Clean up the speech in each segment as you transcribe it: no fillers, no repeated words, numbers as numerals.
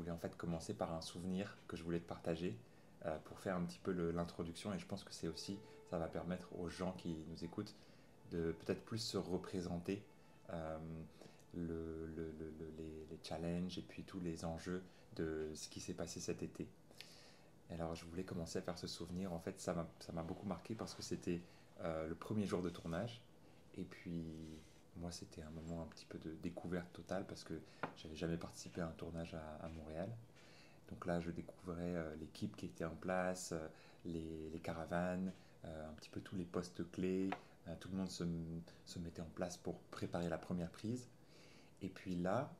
voulais en fait commencer par un souvenir que je voulais te partager pour faire un petit peu l'introduction et je pense que c'est aussi, ça va permettre aux gens qui nous écoutent de peut-être plus se représenter euh, les challenges et puis tous les enjeux de ce qui s'est passé cet été. Alors je voulais commencer à faire ce souvenir, en fait ça m'a beaucoup marqué parce que c'était le premier jour de tournage et puis moi c'était un moment un petit peu de découverte totale parce que j'avais jamais participé à un tournage à Montréal. Donc là je découvrais l'équipe qui était en place, les caravanes, un petit peu tous les postes clés, tout le monde se mettait en place pour préparer la première prise. Et puis là,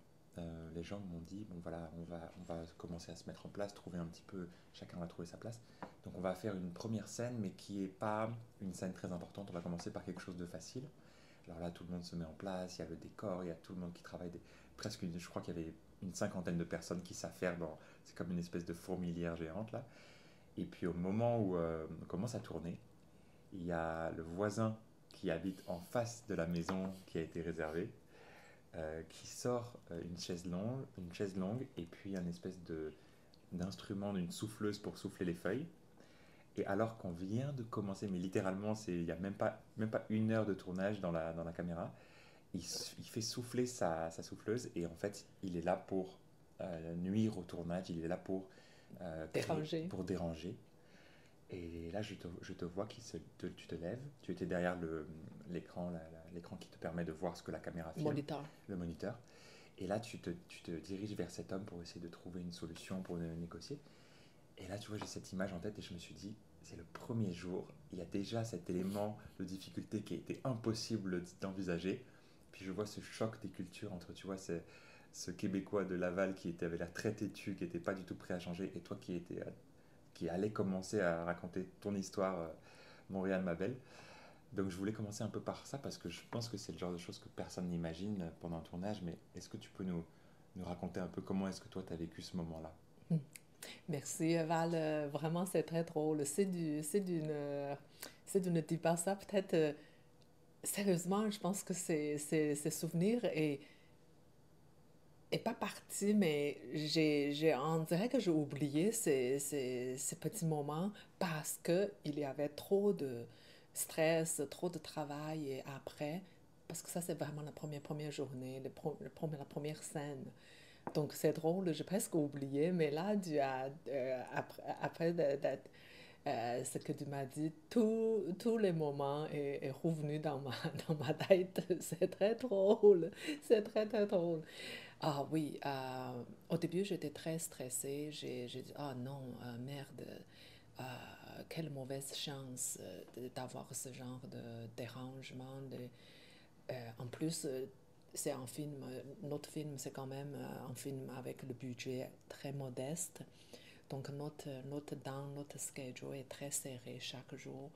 les gens m'ont dit, bon voilà, on va commencer à se mettre en place, trouver un petit peu, chacun va trouver sa place. Donc on va faire une première scène, mais qui n'est pas une scène très importante. On va commencer par quelque chose de facile. Alors là, tout le monde se met en place, il y a le décor, il y a tout le monde qui travaille, presque, je crois qu'il y avait une cinquantaine de personnes qui s'affairent dans, c'est comme une espèce de fourmilière géante là. Et puis au moment où on commence à tourner, il y a le voisin qui habite en face de la maison qui a été réservée qui sort une chaise longue et puis un espèce d'instrument d'une souffleuse pour souffler les feuilles. Et alors qu'on vient de commencer, mais littéralement, il n'y a même pas une heure de tournage dans la caméra, il fait souffler sa souffleuse et en fait, il est là pour nuire au tournage, il est là Déranger. pour déranger. Et là, je te vois tu te lèves, tu étais derrière l'écran qui te permet de voir ce que la caméra filme, Moniteur. le moniteur. Et là, tu te diriges vers cet homme pour essayer de trouver une solution, pour négocier. Et là, tu vois, j'ai cette image en tête et je me suis dit, c'est le premier jour, il y a déjà cet élément de difficulté qui était impossible d'envisager. Puis je vois ce choc des cultures entre, tu vois, ce Québécois de Laval avait l'air très têtu, qui n'était pas du tout prêt à changer, et toi qui allais commencer à raconter ton histoire, Montréal, ma belle. Donc je voulais commencer un peu par ça parce que je pense que c'est le genre de choses que personne n'imagine pendant un tournage, mais est-ce que tu peux nous raconter un peu comment est-ce que toi tu as vécu ce moment-là? Merci, Val. Vraiment, c'est très drôle. C'est d'une dis pas ça. Peut-être, sérieusement, je pense que ces souvenirs est pas parti, mais on dirait que j'ai oublié ces petits moments parce que il y avait trop de stress, trop de travail et après, parce que ça, c'est vraiment première journée, la première scène. Donc, c'est drôle, j'ai presque oublié, mais là, après ce que tu m'as dit, tous les moments est revenu dans ma tête. C'est très drôle, c'est très, très drôle. Ah oui, au début, j'étais très stressée. J'ai dit, ah non, merde, euh, quelle mauvaise chance d'avoir ce genre de dérangement. En plus, c'est un film, notre film, c'est quand même un film avec le budget très modeste. Donc, notre schedule est très serré chaque jour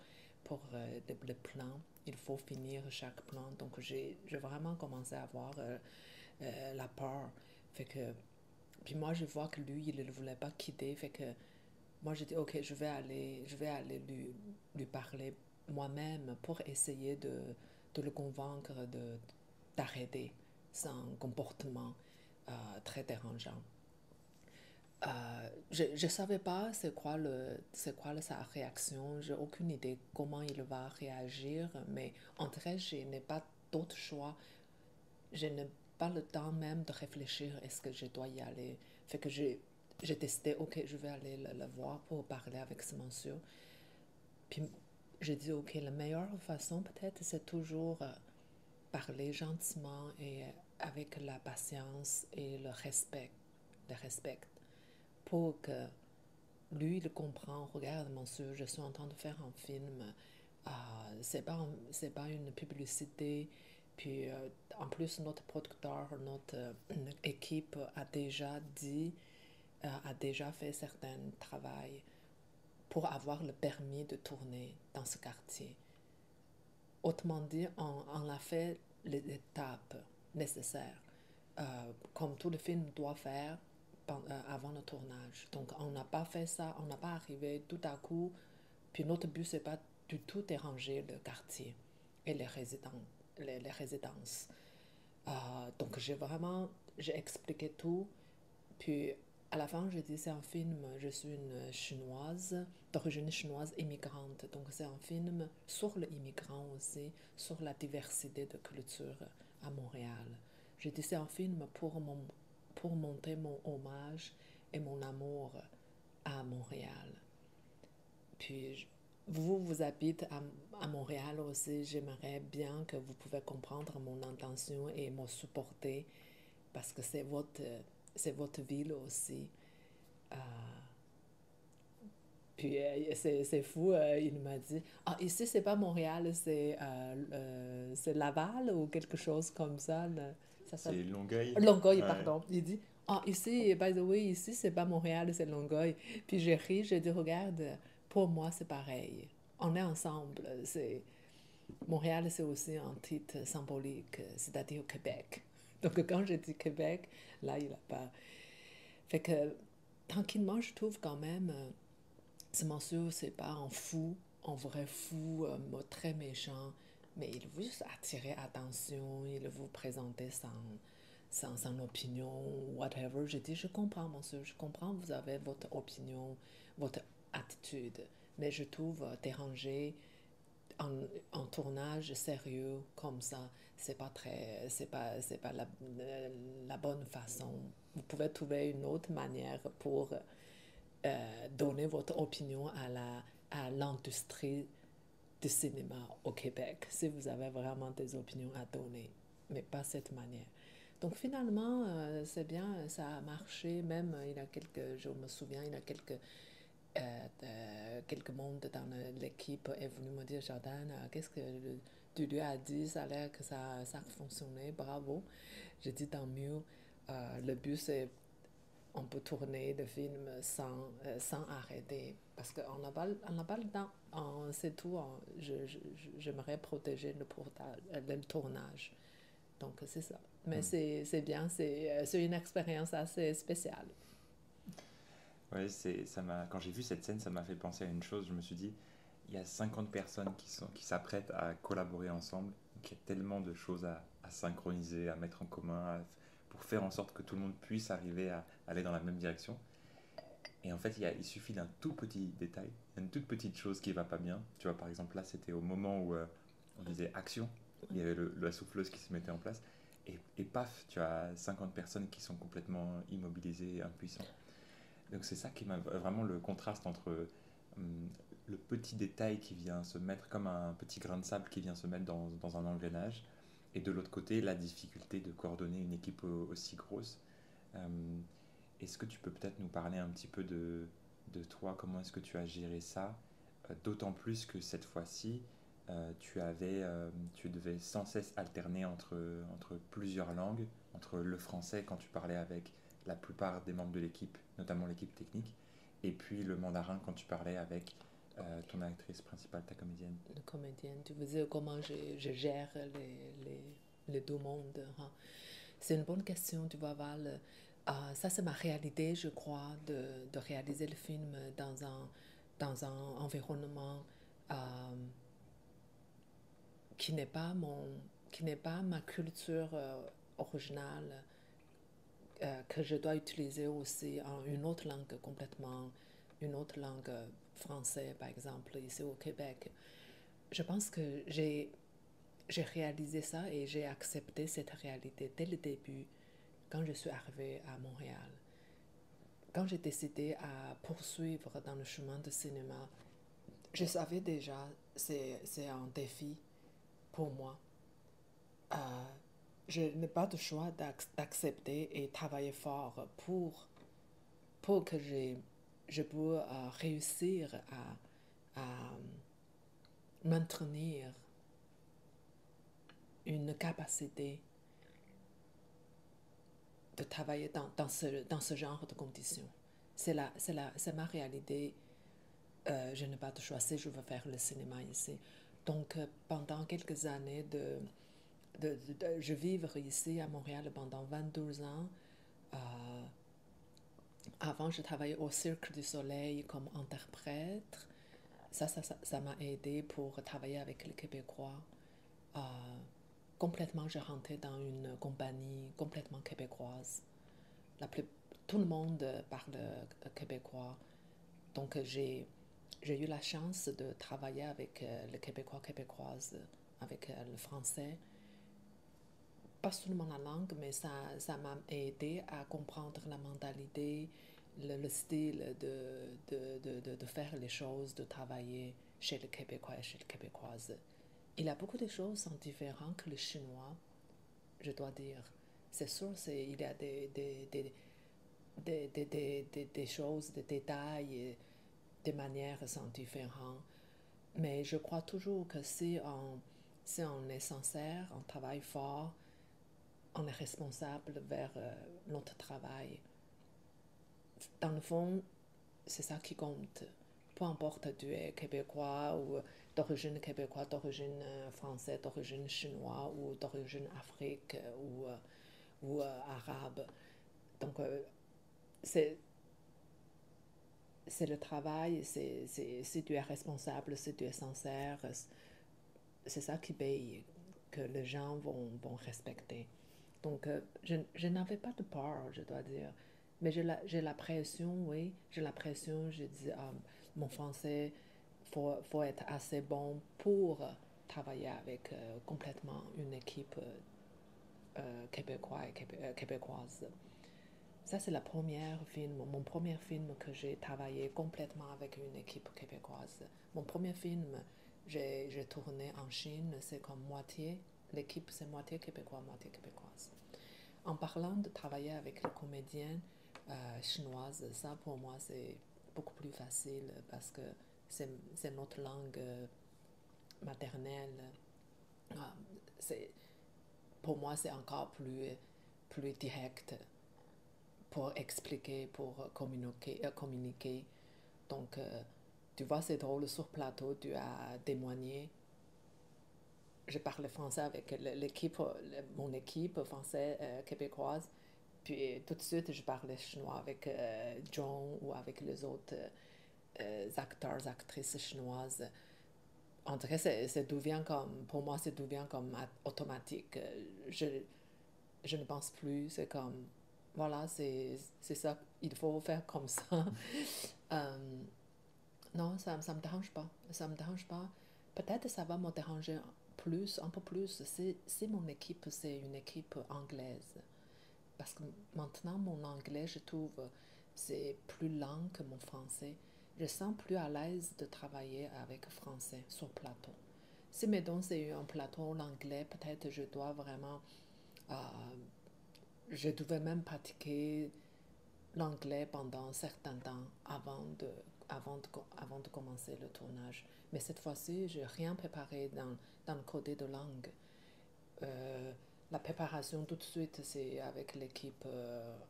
pour le plan. Il faut finir chaque plan. Donc, j'ai vraiment commencé à avoir la peur. Fait que, puis moi, je vois que lui, il ne voulait pas quitter. Fait que moi, j'ai dit, OK, je vais aller lui parler moi-même pour essayer de le convaincre d'arrêter son comportement très dérangeant. Je ne savais pas c'est quoi sa réaction. J'ai aucune idée comment il va réagir, mais en vrai, je n'ai pas d'autre choix. Je n'ai pas le temps même de réfléchir est-ce que je dois y aller. Fait que j'ai décidé, ok, je vais aller le voir pour parler avec ce monsieur. Puis j'ai dit, ok, la meilleure façon peut-être, c'est toujours parler gentiment et avec la patience et le respect pour que lui, il comprend, regarde, monsieur, je suis en train de faire un film. C'est pas une publicité. Puis, en plus, notre producteur, notre équipe a déjà dit, a déjà fait certains travail pour avoir le permis de tourner dans ce quartier. Autrement dit, on a fait les étapes nécessaires, comme tout le film doit faire avant le tournage. Donc, on n'a pas fait ça, on n'a pas arrivé tout à coup. Puis notre but, c'est pas du tout déranger le quartier et les résidences. Donc, j'ai expliqué tout. Puis à la fin, j'ai dit c'est un film, je suis une chinoise, d'origine chinoise immigrante. Donc c'est un film sur l'immigrant aussi, sur la diversité de culture à Montréal. J'ai dit c'est un film pour montrer mon hommage et mon amour à Montréal. Puis vous habitez à Montréal aussi, j'aimerais bien que vous pouvez comprendre mon intention et me supporter parce que c'est votre ville aussi. Euh, Puis c'est fou, il m'a dit, ah, ici c'est pas Montréal, c'est Laval ou quelque chose comme ça. Ça C'est s'appelle Longueuil. Longueuil, Ouais. pardon. Il dit, ah, ici, by the way, ici c'est pas Montréal, c'est Longueuil. Puis j'ai ri, j'ai dit, regarde, pour moi c'est pareil. On est ensemble. Montréal, c'est aussi un titre symbolique, c'est-à-dire Québec. Donc quand je dis Québec, là, il a pas. Fait que tranquillement, je trouve quand même. Ce monsieur, c'est pas un fou, un vrai fou, très méchant, mais il veut juste attirer attention, il veut vous présenter son opinion, whatever. Je dis, je comprends, monsieur, je comprends, vous avez votre opinion, votre attitude, mais je trouve déranger un, un tournage sérieux comme ça, c'est pas la bonne façon. Vous pouvez trouver une autre manière pour donner votre opinion à l'industrie du cinéma au Québec, si vous avez vraiment des opinions à donner, mais pas cette manière. Donc finalement, c'est bien, ça a marché, même il y a quelques, je me souviens, il y a quelques mondes dans l'équipe est venu me dire, Jordan, qu'est-ce que tu lui as dit, ça a l'air que ça a fonctionné, bravo. J'ai dit tant mieux, le but c'est on peut tourner le film sans arrêter. Parce qu'on n'a pas le temps. C'est tout. J'aimerais protéger le tournage. Donc, c'est ça. Mais Hmm. c'est bien. C'est une expérience assez spéciale. Ouais, quand j'ai vu cette scène, ça m'a fait penser à une chose. Je me suis dit, il y a 50 personnes qui s'apprêtent à collaborer ensemble. Donc, il y a tellement de choses à synchroniser, à mettre en commun, pour faire en sorte que tout le monde puisse arriver à aller dans la même direction. Et en fait, il suffit d'un tout petit détail, une toute petite chose qui va pas bien. Tu vois, par exemple, là, c'était au moment où on disait action, il y avait la souffleuse qui se mettait en place. Et paf, tu as 50 personnes qui sont complètement immobilisées et impuissantes. Donc c'est ça qui m'a vraiment le contraste entre le petit détail qui vient se mettre comme un petit grain de sable qui vient se mettre dans un engrenage, et de l'autre côté la difficulté de coordonner une équipe aussi grosse. Euh, Est-ce que tu peux peut-être nous parler un petit peu de toi, comment est-ce que tu as géré ça, d'autant plus que cette fois-ci, tu devais sans cesse alterner entre plusieurs langues, entre le français quand tu parlais avec la plupart des membres de l'équipe, notamment l'équipe technique, et puis le mandarin quand tu parlais avec ton actrice principale, ta comédienne. Le comédien, tu veux dire comment je gère les deux mondes, hein? C'est une bonne question, tu vois, Val. Ça, c'est ma réalité, je crois, de réaliser le film dans un environnement euh, qui n'est pas qui n'est pas ma culture originale, que je dois utiliser aussi en une autre langue complètement, une autre langue français, par exemple, ici au Québec. Je pense que j'ai réalisé ça et j'ai accepté cette réalité dès le début quand je suis arrivée à Montréal. Quand j'ai décidé à poursuivre dans le chemin de cinéma, je savais déjà c'est un défi pour moi. Euh, je n'ai pas de choix d'accepter et travailler fort pour que je peux réussir à maintenir une capacité de travailler dans ce genre de conditions. C'est ma réalité. Je n'ai pas de choix si je veux faire le cinéma ici. Donc, pendant quelques années, je vivre ici à Montréal pendant 22 ans. Euh, Avant, je travaillais au Cirque du Soleil comme interprète. Ça m'a aidé pour travailler avec les Québécois. Euh, Complètement, je rentrais dans une compagnie complètement québécoise. La plus, tout le monde parle québécois. Donc, j'ai eu la chance de travailler avec les Québécois, Québécoises, avec le français. Pas seulement la langue, mais ça m'a aidé à comprendre la mentalité, le style de faire les choses, de travailler chez les Québécois et chez les Québécoises. Il y a beaucoup de choses sont différentes que le chinois, je dois dire. C'est sûr, il y a des choses, des détails, des manières sont différentes. Mais je crois toujours que si on est sincère, on travaille fort, on est responsable vers notre travail. Dans le fond, c'est ça qui compte. Peu importe tu es québécois ou d'origine québécoise, d'origine française, d'origine chinoise ou d'origine afrique ou arabe. Donc, c'est le travail, si tu es responsable, si tu es sincère, c'est ça qui paye, que les gens vont respecter. Donc, je n'avais pas de peur, je dois dire. Mais j'ai la pression, oui, j'ai la pression, je dis, mon français, faut être assez bon pour travailler avec complètement une équipe québécoise et québécoise. Ça, c'est la première film, mon premier film que j'ai travaillé complètement avec une équipe québécoise. Mon premier film, j'ai tourné en Chine, c'est comme moitié, l'équipe c'est moitié québécois, moitié québécoise. En parlant de travailler avec les comédiennes chinoises, ça pour moi c'est beaucoup plus facile parce que c'est notre langue maternelle. C'est, pour moi c'est encore plus direct pour expliquer, pour communiquer. Donc, tu vois, c'est drôle, sur plateau, tu as témoigné. Je parlais français avec l'équipe, mon équipe française québécoise. Puis tout de suite, je parlais chinois avec John ou avec les autres acteurs, actrices chinoises. En tout cas, c'est devient comme, pour moi, c'est devient comme automatique. Je ne pense plus, c'est comme, voilà, c'est ça, il faut faire comme ça. Euh, non, ça me dérange pas, ça me dérange pas. Peut-être ça va me déranger plus, un peu plus, si mon équipe, c'est une équipe anglaise. Parce que maintenant, mon anglais, je trouve, c'est plus lent que mon français. Je sens plus à l'aise de travailler avec français sur plateau. Si, mettons, c'est un plateau en anglais, peut-être je dois vraiment... euh, je devais même pratiquer l'anglais pendant un certain temps avant de commencer le tournage. Mais cette fois-ci, je n'ai rien préparé dans le côté de langue. Euh, la préparation tout de suite, c'est avec l'équipe.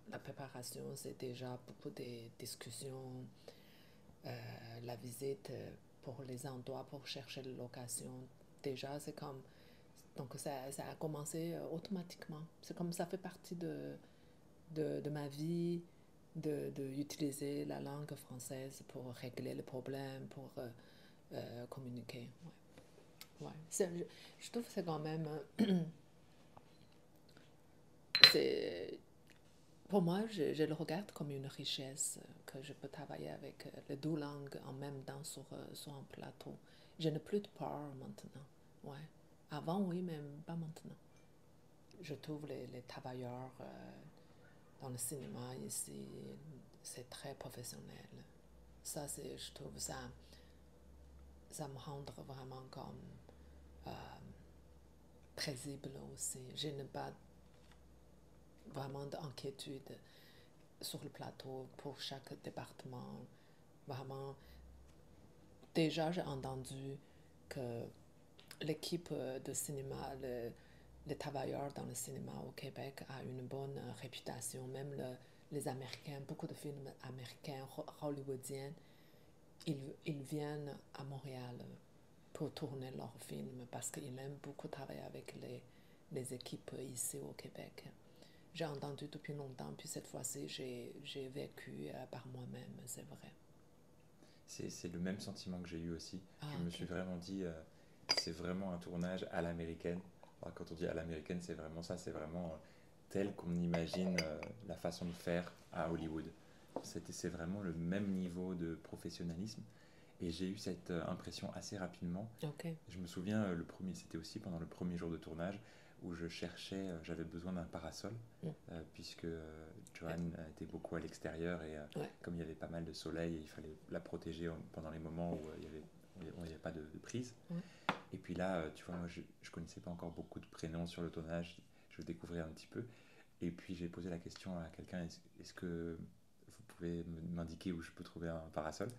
La préparation, c'est déjà beaucoup de discussions, la visite pour les endroits, pour chercher les locations. Déjà, c'est comme... Donc, ça a commencé automatiquement. C'est comme ça fait partie de ma vie, d'utiliser la langue française pour régler les problèmes, pour communiquer. Ouais. Ouais. Je trouve que c'est quand même... c'est, pour moi, je le regarde comme une richesse que je peux travailler avec les deux langues en même temps sur un plateau. Je n'ai plus de peur maintenant. Ouais. Avant, oui, mais pas maintenant. Je trouve les travailleurs dans le cinéma ici, c'est très professionnel. Ça, je trouve ça me rend vraiment comme euh, paisible aussi. Je n'ai pas vraiment d'inquiétude sur le plateau pour chaque département. Vraiment, déjà, j'ai entendu que l'équipe de cinéma, les travailleurs dans le cinéma au Québec a une bonne réputation. Même les Américains, beaucoup de films américains, hollywoodiens, ils viennent à Montréal pour tourner leurs films parce qu'ils aiment beaucoup travailler avec les équipes ici au Québec. J'ai entendu depuis longtemps, puis cette fois-ci, j'ai vécu par moi-même, c'est vrai. C'est le même sentiment que j'ai eu aussi. Ah, Je me ok. suis vraiment dit, c'est vraiment un tournage à l'américaine. Alors, quand on dit à l'américaine, c'est vraiment ça, c'est vraiment tel qu'on imagine la façon de faire à Hollywood. C'est vraiment le même niveau de professionnalisme. Et j'ai eu cette impression assez rapidement. OK. Je me souviens, c'était aussi pendant le premier jour de tournage où je cherchais, j'avais besoin d'un parasol, Mm. puisque Joanne était beaucoup à l'extérieur et Ouais. comme il y avait pas mal de soleil, il fallait la protéger pendant les moments où il n'y avait pas de prise. Ouais. Et puis là, tu vois, moi je connaissais pas encore beaucoup de prénoms sur le tournage, je découvrais un petit peu. Et puis j'ai posé la question à quelqu'un, est-ce que vous pouvez m'indiquer où je peux trouver un parasol?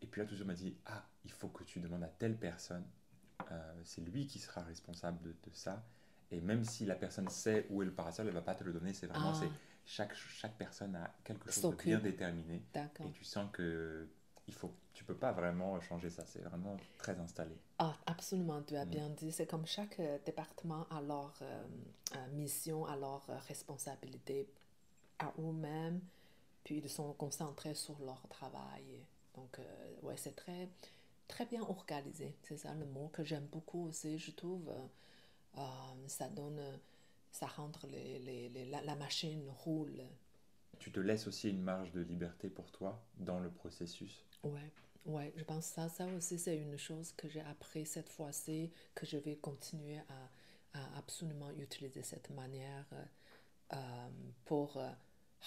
Et puis là, tout le monde m'a dit, ah, il faut que tu demandes à telle personne, c'est lui qui sera responsable de ça. Et même si la personne sait où est le parasol, elle ne va pas te le donner. C'est vraiment, Ah, chaque personne a quelque chose de bien s'occupe. déterminé. Et D'accord. tu sens que tu peux pas vraiment changer ça. C'est vraiment très installé. Ah, absolument, tu as Mm. bien dit. C'est comme chaque département a leur mission, a leur responsabilité à eux-mêmes, puis ils sont concentrés sur leur travail. Donc, ouais, c'est très, très bien organisé. C'est ça le mot que j'aime beaucoup aussi. Je trouve ça donne, ça rend la machine roule. Tu te laisses aussi une marge de liberté pour toi dans le processus. Ouais, ouais, je pense que ça aussi, c'est une chose que j'ai appris cette fois-ci, que je vais continuer à absolument utiliser cette manière pour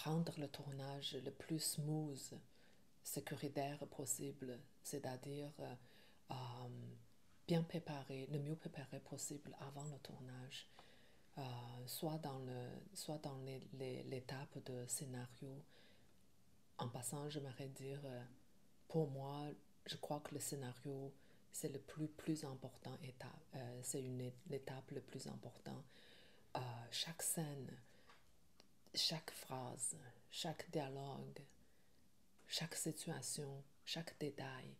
rendre le tournage le plus smooth, sécuritaire possible, c'est-à-dire euh, bien préparé, le mieux préparé possible avant le tournage, euh, soit dans l'étape de scénario. En passant, j'aimerais dire, pour moi, je crois que le scénario, c'est le plus important étape. C'est l'étape le plus important. Chaque scène, chaque phrase, chaque dialogue, chaque situation, chaque détail,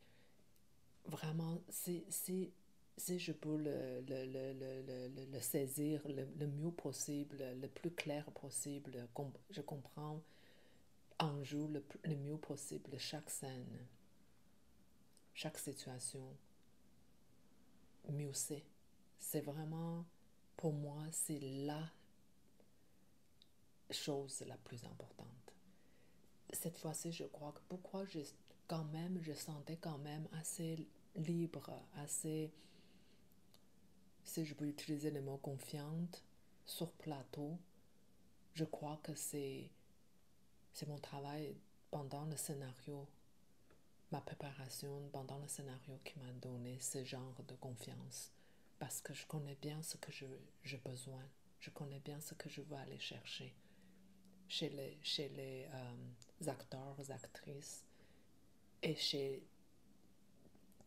vraiment, si je peux le saisir le mieux possible, le plus clair possible, je comprends, en joue le mieux possible chaque scène, chaque situation, mieux c'est. C'est vraiment, pour moi, c'est la chose la plus importante. Cette fois-ci, je crois que pourquoi je sentais quand même assez libre, assez, si je peux utiliser le mot confiante, sur plateau, je crois que c'est mon travail pendant le scénario, ma préparation pendant le scénario qui m'a donné ce genre de confiance. Parce que je connais bien ce que j'ai besoin. Je connais bien ce que je veux aller chercher chez les acteurs, actrices et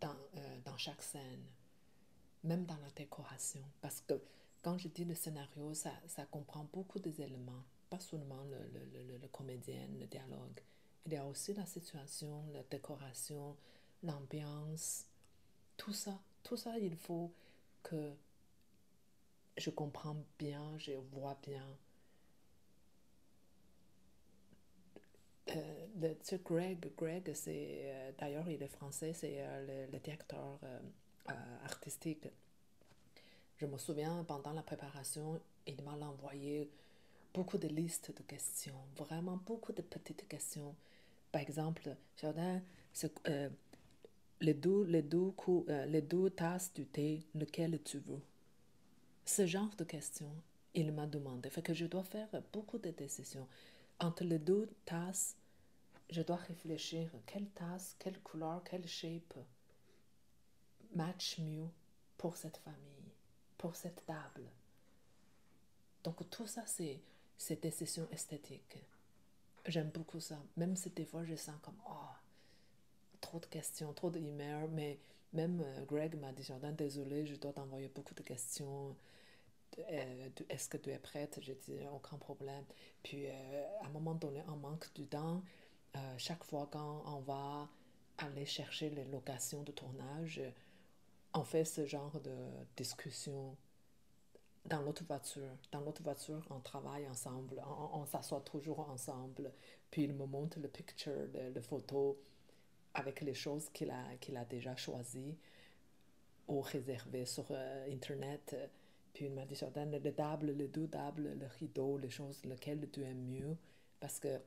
dans chaque scène, même dans la décoration. Parce que quand je dis le scénario, ça comprend beaucoup des éléments, pas seulement le comédien, le dialogue. Il y a aussi la situation, la décoration, l'ambiance, tout ça, il faut que je comprends bien, je vois bien. Greg c'est, d'ailleurs, il est français, c'est le directeur artistique. Je me souviens, pendant la préparation, il m'a envoyé beaucoup de listes de questions, vraiment beaucoup de petites questions. Par exemple, Jordan, les deux tasses du thé, lequel tu veux? Ce genre de questions, il m'a demandé. Fait que je dois faire beaucoup de décisions. Entre les deux tasses, je dois réfléchir quelle tasse, quelle couleur, quelle shape match mieux pour cette famille, pour cette table. Donc tout ça, c'est décision esthétique. J'aime beaucoup ça. Même si des fois je sens comme, oh, trop de questions, trop d'emails, mais même Greg m'a dit, Jordan, désolé, je dois t'envoyer beaucoup de questions. Est-ce que tu es prête? J'ai dit, aucun problème. Puis à un moment donné, on manque du temps. Chaque fois quand on va aller chercher les locations de tournage, on fait ce genre de discussion dans l'autre voiture. Dans l'autre voiture, on travaille ensemble, on s'assoit toujours ensemble. Puis il me montre le picture, le photo avec les choses qu'il a déjà choisies ou réservées sur Internet. Puis il m'a dit, Jordan, le double, le double, le rideau, les choses, lequel tu aimes mieux. Parce que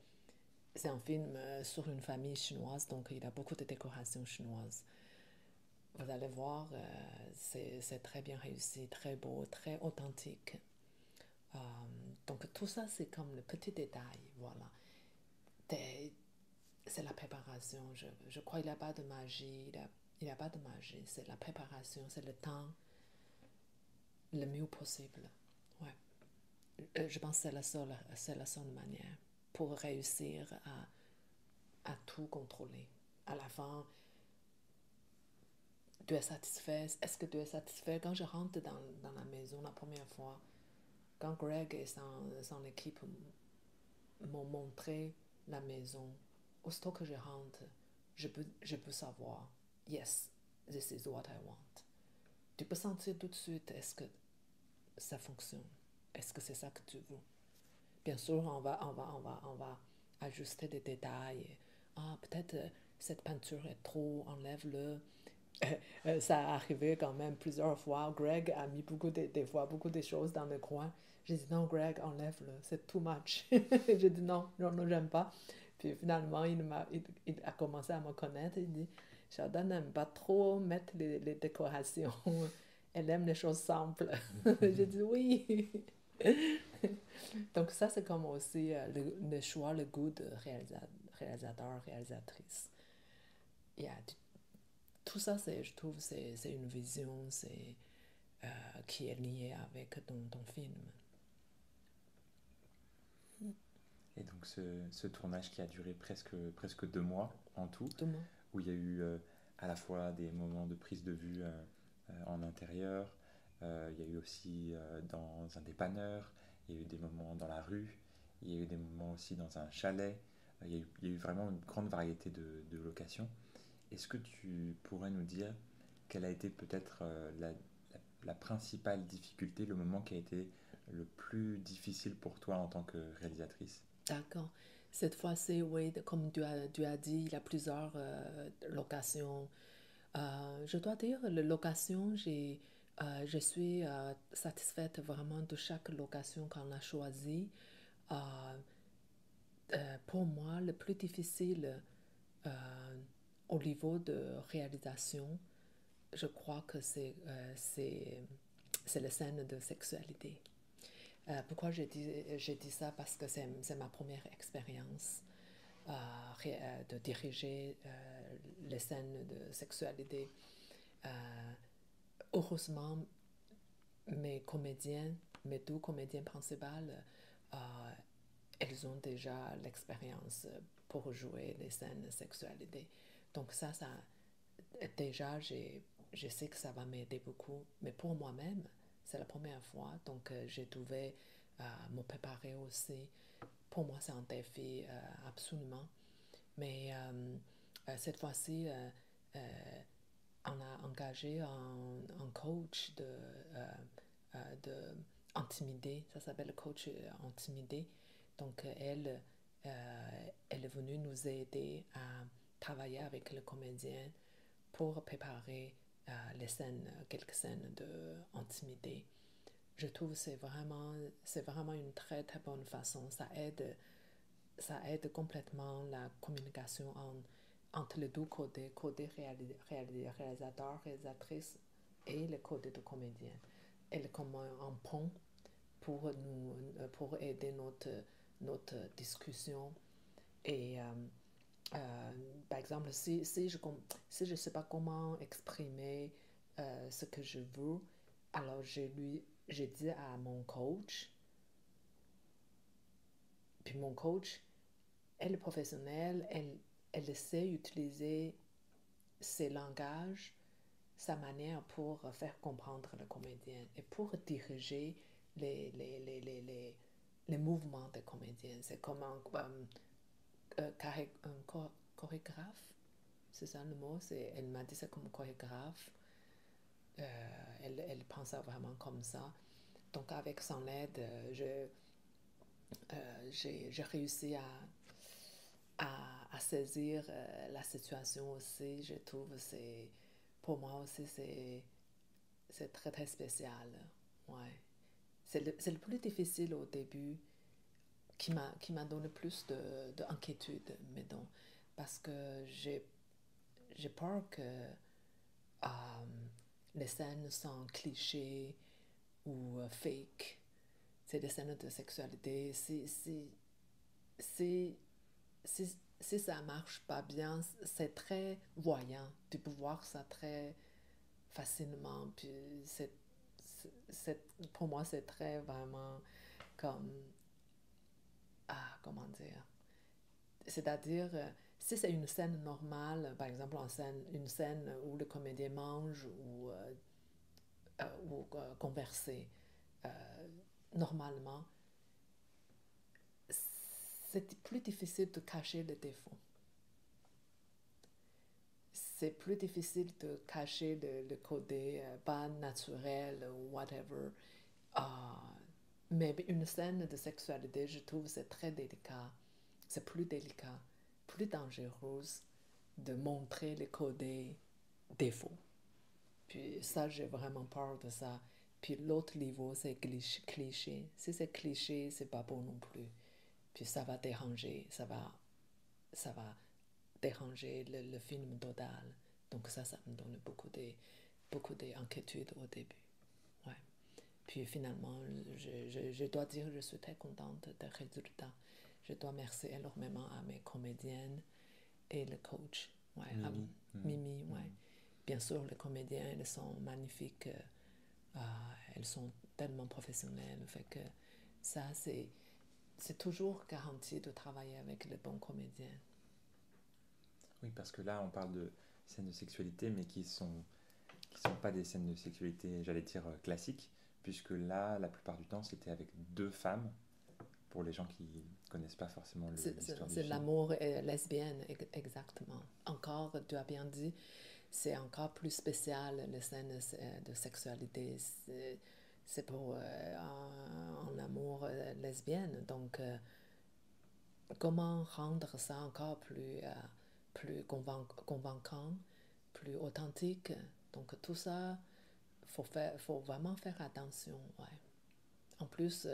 c'est un film sur une famille chinoise, donc il a beaucoup de décorations chinoises. Vous allez voir, c'est très bien réussi, très beau, très authentique. Euh, donc tout ça, c'est comme le petit détail, voilà. C'est la préparation. Je crois qu'il n'y a pas de magie. Il n'y a pas de magie. C'est la préparation, c'est le temps le mieux possible. Ouais. Je pense que c'est la seule manière pour réussir à tout contrôler. À la fin, tu es satisfait. Est-ce que tu es satisfait? Quand je rentre dans la maison la première fois, quand Greg et son équipe m'ont montré la maison, aussitôt que je rentre, je peux savoir, yes, this is what I want. Tu peux sentir tout de suite, est-ce que ça fonctionne? Est-ce que c'est ça que tu veux? Bien sûr, on va ajuster des détails. Ah, peut-être cette peinture est trop, enlève-le. Ça a arrivé quand même plusieurs fois. Greg a mis des fois beaucoup de choses dans le coin. J'ai dit non, Greg, enlève-le, c'est too much. J'ai dit non, j'aime pas. Puis finalement, il a commencé à me connaître. Il dit, Jordan n'aime pas trop mettre les décorations. Elle aime les choses simples. J'ai dit oui. Donc ça, c'est comme aussi le choix, le goût de réalisateur, réalisatrice. Yeah, tout ça, je trouve, c'est une vision qui est liée avec ton film. Et donc ce tournage qui a duré presque 2 mois en tout, Demain. où il y a eu à la fois des moments de prise de vue en intérieur, il y a eu aussi dans un dépanneur, il y a eu des moments dans la rue, il y a eu des moments aussi dans un chalet, il y a eu vraiment une grande variété de locations. Est-ce que tu pourrais nous dire quelle a été peut-être la principale difficulté, le moment qui a été le plus difficile pour toi en tant que réalisatrice? D'accord. Cette fois-ci, oui, comme tu as dit, il y a plusieurs locations. Je dois dire, les locations, je suis satisfaite vraiment de chaque location qu'on a choisie. Euh, pour moi, le plus difficile au niveau de réalisation, je crois que c'est les scènes de sexualité. Pourquoi j'ai dit ça? Parce que c'est ma première expérience de diriger les scènes de sexualité. Heureusement, mes deux comédiens principales, elles ont déjà l'expérience pour jouer les scènes de sexualité. Donc ça déjà, je sais que ça va m'aider beaucoup. Mais pour moi-même, c'est la première fois, donc je devais me préparer aussi. Pour moi, c'est un défi absolument. Mais cette fois-ci, on a engagé un coach de intimidé. Ça s'appelle le coach intimidé. Donc elle est venue nous aider à travailler avec le comédien pour préparer quelques scènes d'intimité. Je trouve que c'est vraiment une très très bonne façon. Ça aide complètement la communication entre les deux côté réalisateur, réalisatrice et le côté de comédien. Elle est comme un pont pour aider notre discussion. Et par exemple, si je ne sais pas comment exprimer ce que je veux, alors j'ai dit à mon coach, puis mon coach, elle est professionnelle, elle sait utiliser ses langages, sa manière pour faire comprendre le comédien et pour diriger les mouvements des comédiens. C'est comme un chorégraphe, c'est ça le mot, elle m'a dit c'est comme chorégraphe. Elle pense vraiment comme ça. Donc avec son aide, j'ai réussi à saisir la situation aussi. Je trouve pour moi aussi c'est très très spécial. ouais. C'est le plus difficile au début qui m'a donné plus d'inquiétude, mettons, parce que j'ai peur que euh, les scènes sont clichés ou fake. C'est des scènes de sexualité. Si, si ça marche pas bien, c'est très voyant. Tu peux voir ça très facilement. Puis pour moi, c'est très vraiment comme, comment dire, c'est-à-dire, si c'est une scène normale, par exemple une scène où le comédien mange ou converser, euh, normalement, c'est plus difficile de cacher les défauts. C'est plus difficile de cacher le côté pas naturel ou whatever. Euh, mais une scène de sexualité, je trouve, c'est très délicat. C'est plus délicat, plus dangereux de montrer les côtés défauts. Puis ça, j'ai vraiment peur de ça. Puis l'autre niveau, c'est cliché. Si c'est cliché, c'est pas bon non plus. Puis ça va déranger, ça va déranger le film total. Donc ça me donne beaucoup d'inquiétudes au début. Ouais. Puis finalement, je dois dire que je suis très contente des résultats. Je dois remercier énormément à mes comédiennes et le coach. Ouais, Mimi. Mimi, ouais. Bien sûr, les comédiens, elles sont magnifiques. Elles sont tellement professionnelles. Fait que ça, c'est toujours garanti de travailler avec les bons comédiens. Oui, parce que là, on parle de scènes de sexualité, mais qui sont pas des scènes de sexualité, j'allais dire, classiques, puisque là, la plupart du temps, c'était avec deux femmes, pour les gens qui connaissent pas forcément l'histoire du C'est film. l'amour lesbienne, exactement. Encore, tu as bien dit, c'est encore plus spécial, les scènes de sexualité. C'est pour un amour lesbienne. Donc, comment rendre ça encore plus convaincant, plus authentique. Donc, tout ça, faut vraiment faire attention. Ouais. En plus,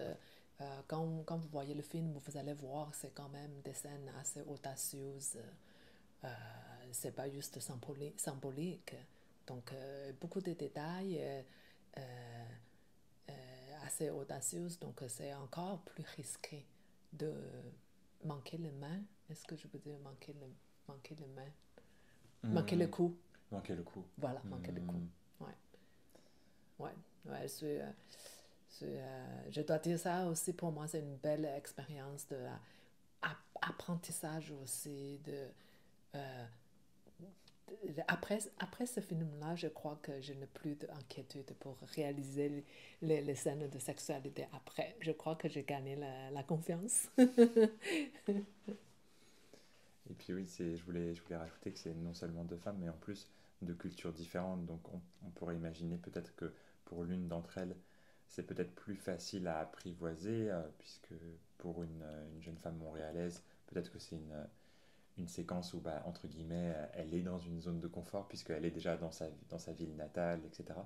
quand vous voyez le film, vous allez voir, c'est quand même des scènes assez audacieuses. C'est pas juste symbolique. Donc, beaucoup de détails assez audacieux. Donc, c'est encore plus risqué de manquer les mains. Est-ce que je peux dire manquer les mains? Manquer le coup. Manquer le coup. Voilà, manquer le coup. Ouais. Ouais, ouais, je dois dire ça aussi, pour moi, c'est une belle expérience de apprentissage aussi. Après ce film-là, je crois que je n'ai plus d'inquiétude pour réaliser les scènes de sexualité après. Je crois que j'ai gagné la confiance. Et puis oui, je voulais rajouter que c'est non seulement deux femmes, mais en plus de cultures différentes. Donc on pourrait imaginer peut-être que pour l'une d'entre elles, c'est peut-être plus facile à apprivoiser, puisque pour une jeune femme montréalaise, peut-être que c'est une séquence où, bah, entre guillemets, elle est dans une zone de confort, puisqu'elle est déjà dans sa ville natale, etc.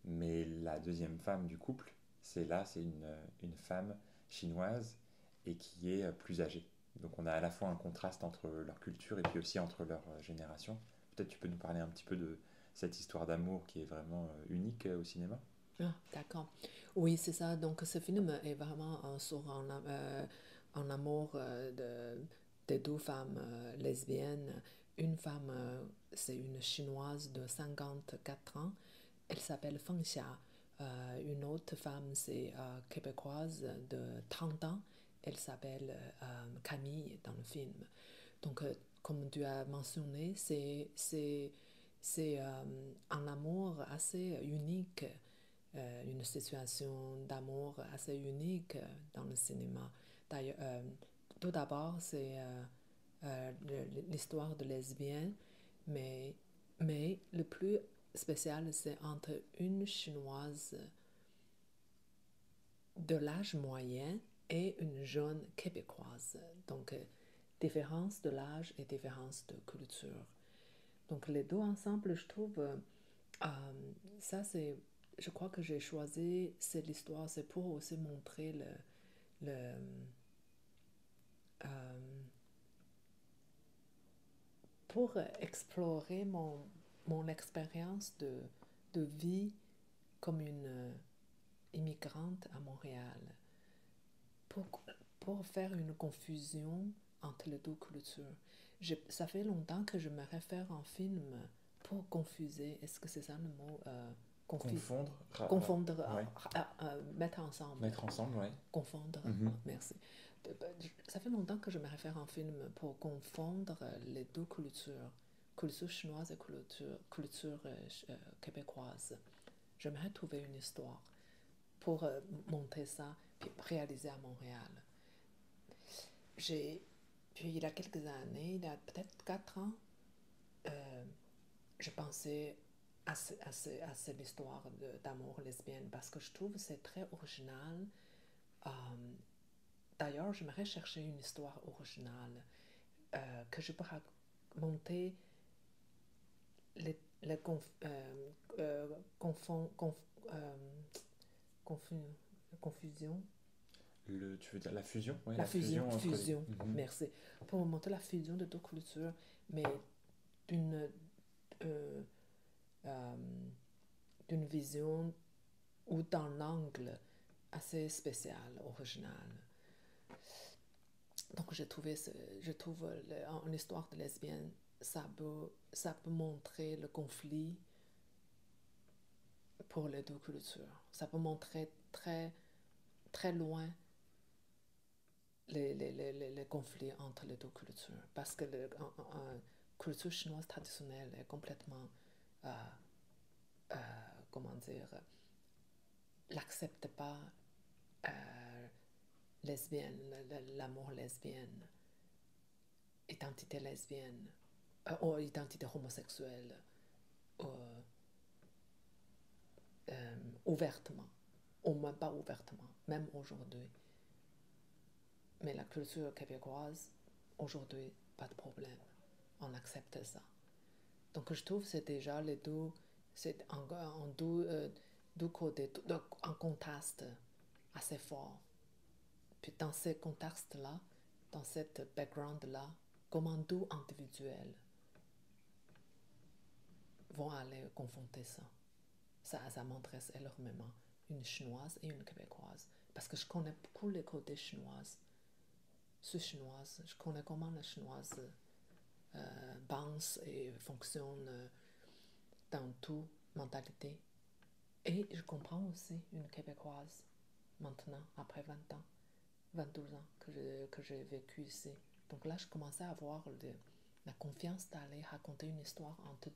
Mais la deuxième femme du couple, c'est une femme chinoise et qui est plus âgée. Donc on a à la fois un contraste entre leur culture et puis aussi entre leur génération. Peut-être tu peux nous parler un petit peu de cette histoire d'amour qui est vraiment unique au cinéma. Ah, d'accord. Oui, c'est ça. Donc, ce film est vraiment sur un amour de deux femmes lesbiennes. Une femme, c'est une chinoise de 54 ans. Elle s'appelle Feng Xia. Une autre femme, c'est québécoise de 30 ans. Elle s'appelle Camille dans le film. Donc, comme tu as mentionné, c'est un amour assez unique, une situation d'amour assez unique dans le cinéma. D'ailleurs, tout d'abord, c'est l'histoire de lesbiennes, mais, mais le plus spécial, c'est entre une chinoise de l'âge moyen et une jeune québécoise. Donc, différence de l'âge et différence de culture. Donc, les deux ensemble, je trouve, ça je crois que j'ai choisi cette histoire, c'est pour aussi montrer le, euh, pour explorer mon expérience de vie comme une immigrante à Montréal, pour, pour faire une confusion entre les deux cultures. Ça fait longtemps que je me réfère en film pour confuser. Est-ce que c'est ça le mot Confondre, confondre, ouais. mettre ensemble. Mettre ensemble, ouais. Confondre, merci. Ça fait longtemps que je me réfère en film pour confondre les deux cultures, culture chinoise et culture québécoise. J'aimerais trouver une histoire pour monter ça, puis réaliser à Montréal. Puis il y a quelques années, il y a peut-être 4 ans, je pensais à cette histoire d'amour lesbienne parce que je trouve que c'est très original. D'ailleurs, j'aimerais chercher une histoire originale que je peux monter les confusion. Tu veux dire la fusion? Ouais, La fusion, entre merci. Pour monter la fusion de deux cultures, mais d'une euh, euh, d'une vision ou d'un angle assez spécial, original. Donc je trouve une histoire de lesbienne, ça peut montrer le conflit pour les deux cultures. Ça peut montrer très, très loin les conflits entre les deux cultures. Parce que la culture chinoise traditionnelle est complètement, comment dire, n'accepte pas lesbienne, l'amour lesbienne, identité lesbienne, ou identité homosexuelle, ouvertement, ou même pas ouvertement, même aujourd'hui. Mais la culture québécoise, aujourd'hui, pas de problème. On accepte ça. Donc je trouve que c'est déjà les deux, c'est en deux côtés, un contraste assez fort. Puis dans ce contexte-là, dans cette background-là, comment deux individuels vont aller confronter ça. Ça m'intéresse énormément, une chinoise et une québécoise. Parce que je connais beaucoup les côtés chinoises. Chinoise, je connais comment la chinoise pense et fonctionne dans toute mentalité. Et je comprends aussi une québécoise maintenant, après 20 ans, 22 ans que j'ai vécu ici. Donc là, je commençais à avoir la confiance d'aller raconter une histoire entre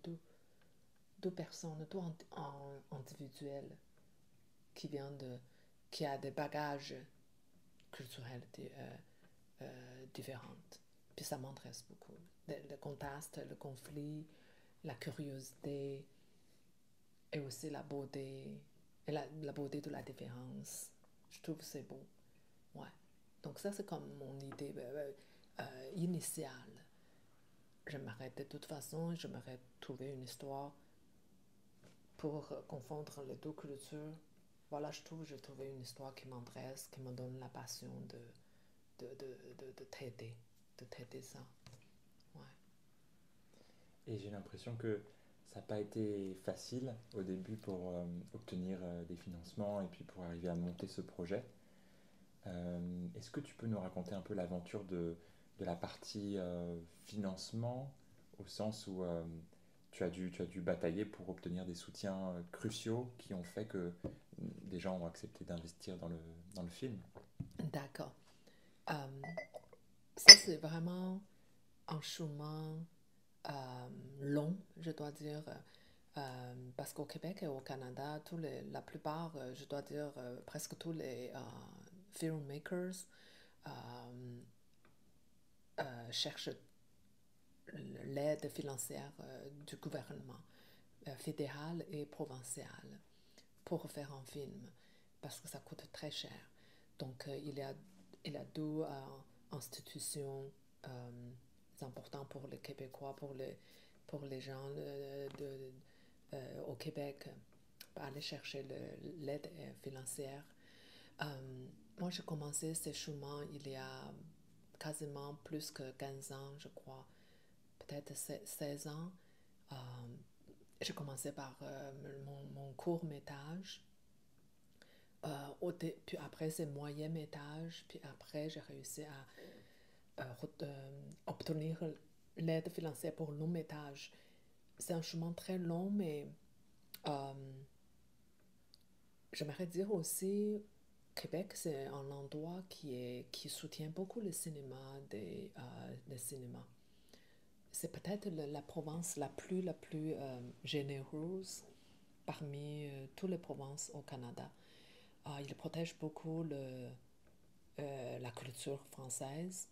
deux personnes, deux individuels qui a des bagages culturels différents. Puis ça m'intéresse beaucoup. Le contraste, le conflit, la curiosité et aussi la beauté, et la beauté de la différence. Je trouve que c'est beau. Ouais. Donc ça, c'est comme mon idée initiale. J'aimerais de toute façon, j'aimerais trouver une histoire pour confondre les deux cultures. Voilà, je trouve que j'ai trouvé une histoire qui m'intéresse, qui me donne la passion de traiter ça. Ouais. Et j'ai l'impression que ça n'a pas été facile au début pour obtenir des financements et puis pour arriver à monter ce projet. Est-ce que tu peux nous raconter un peu l'aventure de la partie financement, au sens où tu as dû batailler pour obtenir des soutiens cruciaux qui ont fait que des gens ont accepté d'investir dans le film? D'accord. Ça, c'est vraiment un chemin long, je dois dire, parce qu'au Québec et au Canada, la plupart, je dois dire, presque tous les filmmakers cherchent l'aide financière du gouvernement fédéral et provincial pour faire un film, parce que ça coûte très cher. Donc, il y a deux institutions importantes pour les Québécois, pour les gens au Québec. aller chercher l'aide financière. Moi, j'ai commencé ce chemin il y a quasiment plus que 15 ans, je crois, peut-être 16 ans. Euh, j'ai commencé par mon court métrage. Puis après, c'est moyen métrage. Puis après, j'ai réussi à obtenir l'aide financière pour long métrage. C'est un chemin très long, mais euh, j'aimerais dire aussi, Québec, c'est un endroit qui soutient beaucoup le cinéma, des cinémas. C'est peut-être la province la plus généreuse parmi toutes les provinces au Canada. Il protège beaucoup la culture française,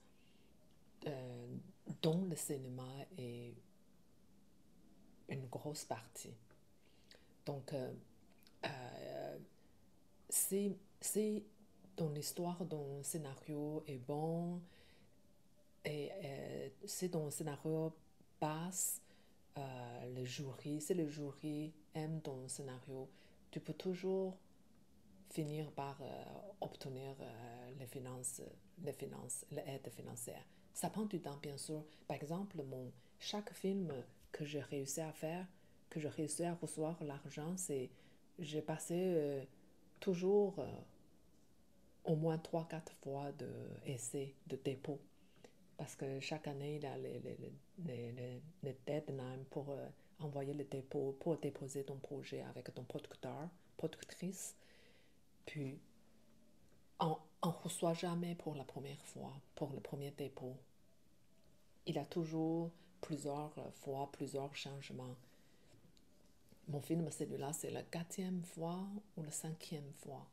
euh, dont le cinéma est une grosse partie. Donc, si ton histoire, ton scénario est bon, et si ton scénario passe, si le jury aime ton scénario, tu peux toujours finir par obtenir l'aide financière. Ça prend du temps, bien sûr. Par exemple, chaque film que j'ai réussi à faire, que j'ai réussi à recevoir l'argent, j'ai passé toujours au moins 3 4 fois d'essai, de dépôt. Parce que chaque année, il y a les deadlines pour envoyer le dépôt, pour déposer ton projet avec ton producteur, productrice. Puis, on ne reçoit jamais pour la première fois, pour le premier dépôt. Il y a toujours plusieurs fois, plusieurs changements. Mon film, celui-là, c'est la 4e fois ou la 5e fois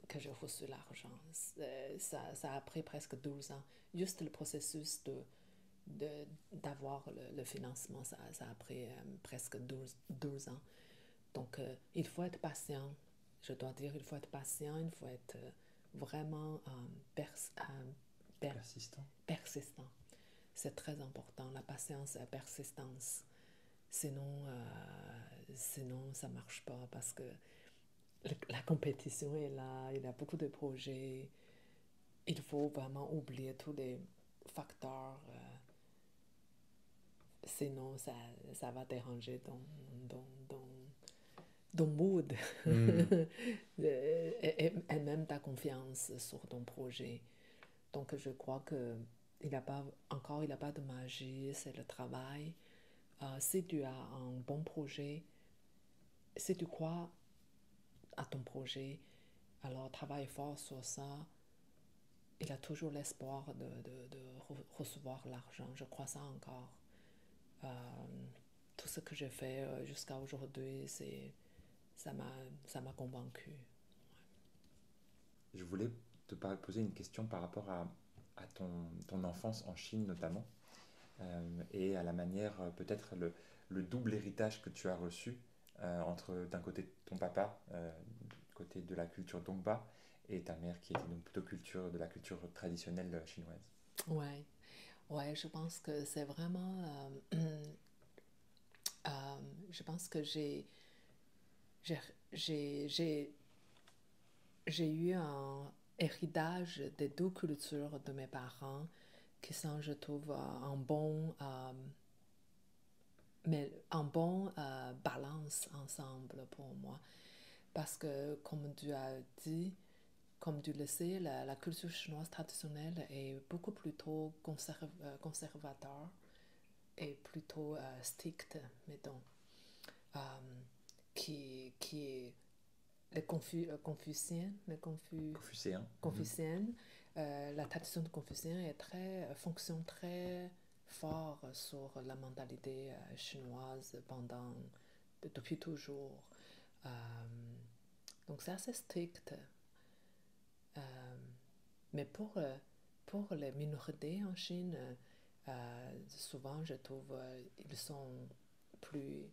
que j'ai reçu l'argent. Ça a pris presque 12 ans. Juste le processus d'avoir le financement, ça a pris presque 12 ans. Donc, il faut être patient. Je dois dire, il faut être patient, il faut être vraiment Persistant. persistant. C'est très important, la patience et la persistance. Sinon, ça ne marche pas parce que la compétition est là, il y a beaucoup de projets. Il faut vraiment oublier tous les facteurs. Sinon, ça va déranger ton mood et même ta confiance sur ton projet. Donc, je crois que il n'y a pas de magie, c'est le travail. Si tu as un bon projet, si tu crois à ton projet, alors travaille fort sur ça. Il y a toujours l'espoir de recevoir l'argent. Je crois ça encore. Euh, Tout ce que j'ai fait jusqu'à aujourd'hui, ça m'a convaincu. Je voulais te poser une question par rapport à ton enfance en Chine notamment, et à la manière, peut-être le double héritage que tu as reçu entre d'un côté ton papa, du côté de la culture Dongba, et ta mère qui était donc plutôt de la culture traditionnelle chinoise. Ouais, ouais, je pense que c'est vraiment. Euh, je pense que j'ai, j'ai, j'ai eu un héritage des deux cultures de mes parents qui sont, je trouve, un bon balance ensemble pour moi. Parce que, comme tu as dit, comme tu le sais, la culture chinoise traditionnelle est beaucoup plutôt conservateur et plutôt strict, mettons, euh, qui est Confucéen. confucienne. La tradition de confucien fonctionne très fort sur la mentalité chinoise depuis toujours. Euh, donc c'est assez strict. Euh, mais pour les minorités en Chine, souvent je trouve ils sont plus,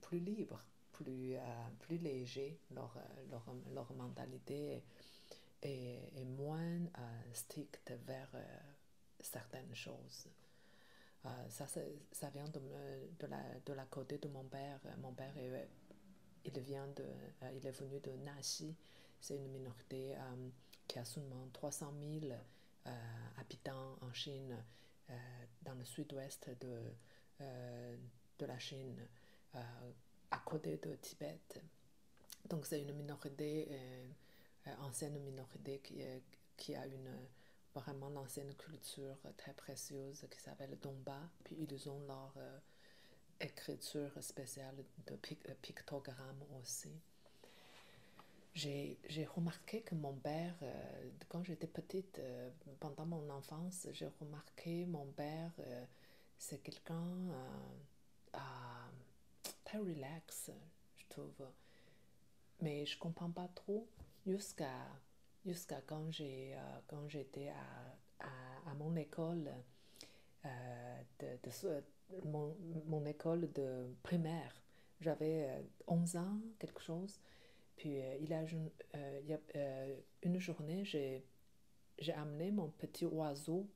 plus libres, plus légers. Leur mentalité est moins stricte vers certaines choses. Ça vient de la côté de mon père. Mon père il est venu de Naxi. C'est une minorité qui a seulement 300 000 habitants en Chine, dans le sud-ouest de la Chine, euh, à côté de Tibet. Donc c'est une minorité, ancienne minorité qui a vraiment l'ancienne culture très précieuse qui s'appelle Dongba. Puis ils ont leur écriture spéciale de pictogrammes aussi. J'ai remarqué que mon père, quand j'étais petite, pendant mon enfance, j'ai remarqué mon père, c'est quelqu'un très relax, je trouve. Mais je comprends pas trop jusqu'à quand j'étais à mon école, mon école de primaire. J'avais 11 ans, quelque chose. Puis il y a une journée, j'ai amené mon petit oiseau